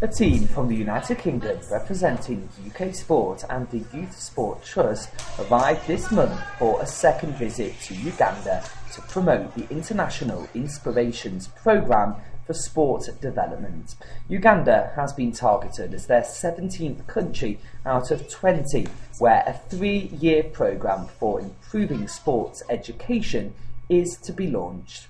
A team from the United Kingdom representing UK Sport and the Youth Sport Trust arrived this month for a second visit to Uganda to promote the International Inspirations Programme for Sport Development. Uganda has been targeted as their 17th country out of 20 where a 3-year programme for improving sports education is to be launched.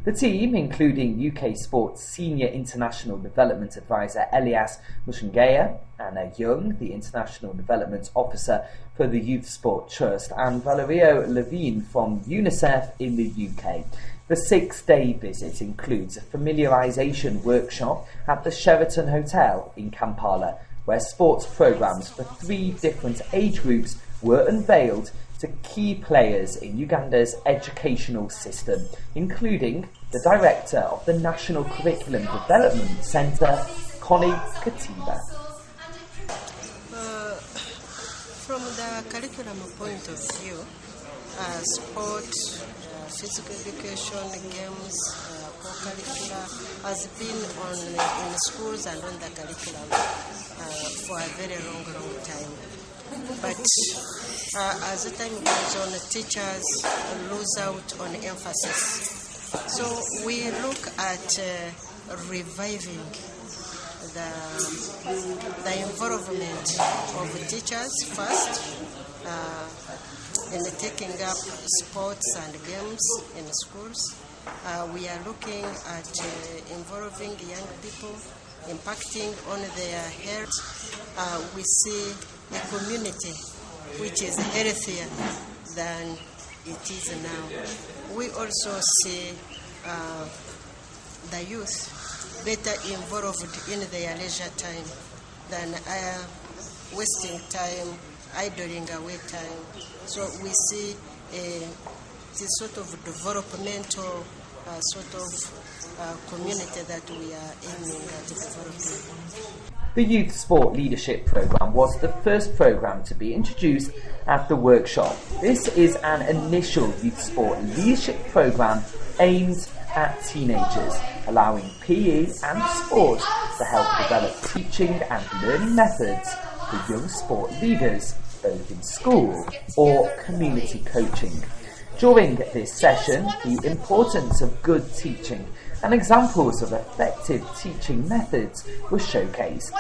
The team, including UK Sports Senior International Development Advisor Elias Mushungeya, Anna Young, the International Development Officer for the Youth Sport Trust, and Valerio Levine from UNICEF in the UK. The 6-day visit includes a familiarisation workshop at the Sheraton Hotel in Kampala, where sports programmes for 3 different age groups were unveiled to key players in Uganda's educational system, including the Director of the National Curriculum Development Centre, Connie Katiba. From the curriculum point of view, sport, physical education, games, co-curricular has been in schools and on the curriculum for a very long time. But as the time goes on, teachers lose out on emphasis. So we look at reviving the involvement of teachers first in taking up sports and games in schools. We are looking at involving young people, impacting on their health. We see a community which is healthier than it is now. We also see the youth better involved in their leisure time than wasting time, idling away time. So we see this sort of developmental community that we are aiming at developing. The Youth Sport Leadership Programme was the first programme to be introduced at the workshop. This is an initial youth sport leadership programme aimed at teenagers, allowing PE and sport to help develop teaching and learning methods for young sport leaders, both in school or community coaching. During this session, the importance of good teaching and examples of effective teaching methods were showcased.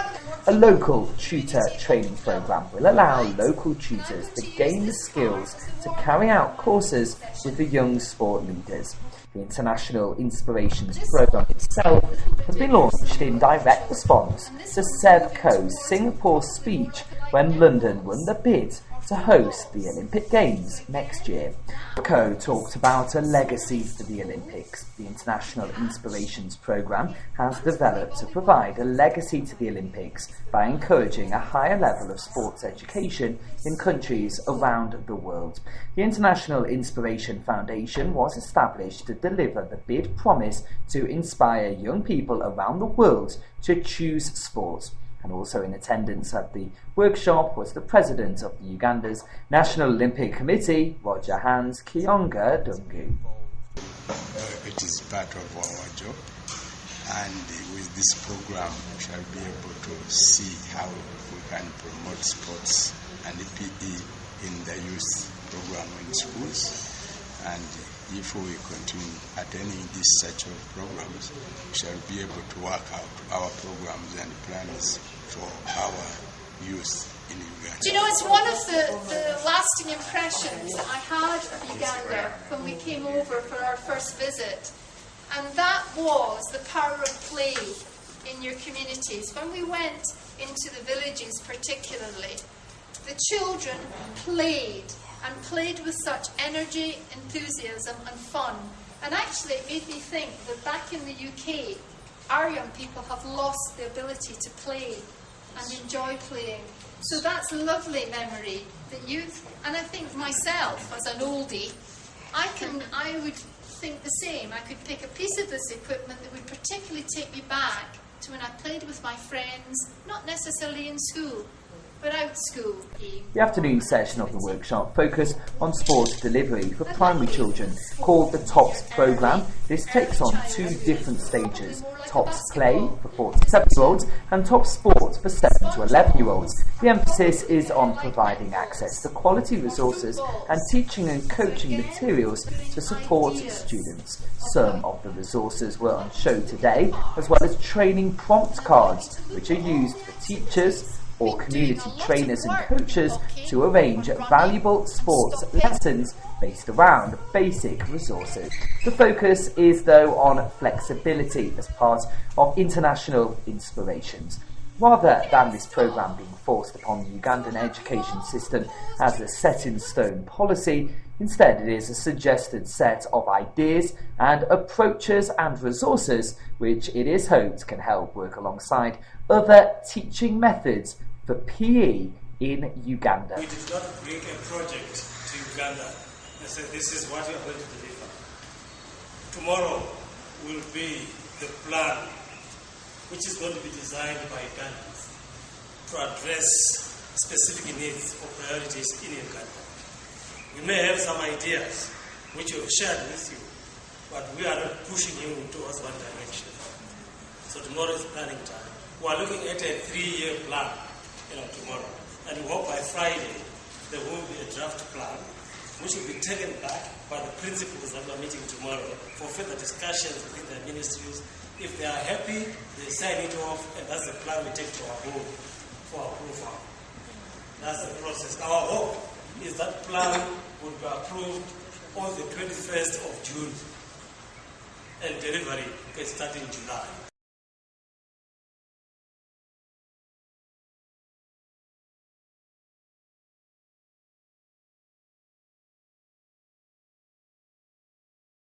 A local tutor training programme will allow local tutors to gain the skills to carry out courses with the young sport leaders. The International Inspirations Programme itself has been launched in direct response to Seb Coe's Singapore speech when London won the bid to host the Olympic Games next year. Coe talked about a legacy for the Olympics. The International Inspirations Programme has developed to provide a legacy to the Olympics by encouraging a higher level of sports education in countries around the world. The International Inspiration Foundation was established to deliver the bid promise to inspire young people around the world to choose sport. And also in attendance at the workshop was the president of the Uganda's National Olympic Committee, Roger Hans Kiyonga Dungu. It is part of our job, and with this program we shall be able to see how we can promote sports and PE in the youth program in schools. And if we continue attending this such of programs, we shall be able to work out our programs and plans for our youth in Uganda. Do you know, it's one of the lasting impressions that I had of Uganda when we came over for our first visit, and that was the power of play in your communities. When we went into the villages particularly, the children played, and played with such energy, enthusiasm and fun. And actually it made me think that back in the UK, our young people have lost the ability to play and enjoy playing. So that's a lovely memory, the youth. And I think myself, as an oldie, I would think the same. I could pick a piece of this equipment that would particularly take me back to when I played with my friends, not necessarily in school, without school. The afternoon session of the workshop focused on sports delivery for primary children, called the TOPS programme. This takes on 2 different stages: TOPS Play for 4 to 7-year-olds and TOPS Sport for 7 to 11-year-olds. The emphasis is on providing access to quality resources and teaching and coaching materials to support students. Some of the resources were on show today, as well as training prompt cards, which are used for teachers or community trainers and coaches to arrange valuable sports lessons based around basic resources. The focus is, though, on flexibility as part of international inspirations. Rather than this programme being forced upon the Ugandan education system as a set-in-stone policy, instead it is a suggested set of ideas and approaches and resources which it is hoped can help work alongside other teaching methods for PE in Uganda. We did not bring a project to Uganda and say this is what we are going to deliver. Tomorrow will be the plan which is going to be designed by Ugandans to address specific needs or priorities in Uganda. We may have some ideas which we have shared with you, but we are not pushing you towards one direction. So tomorrow is planning time. We are looking at a 3-year plan tomorrow, and we hope by Friday there will be a draft plan which will be taken back by the principals that we are meeting tomorrow for further discussions within their ministries. If they are happy, they sign it off, and that's the plan we take to our board for approval. That's the process. Our hope is that plan would be approved on the 21st of June, and delivery can start in July.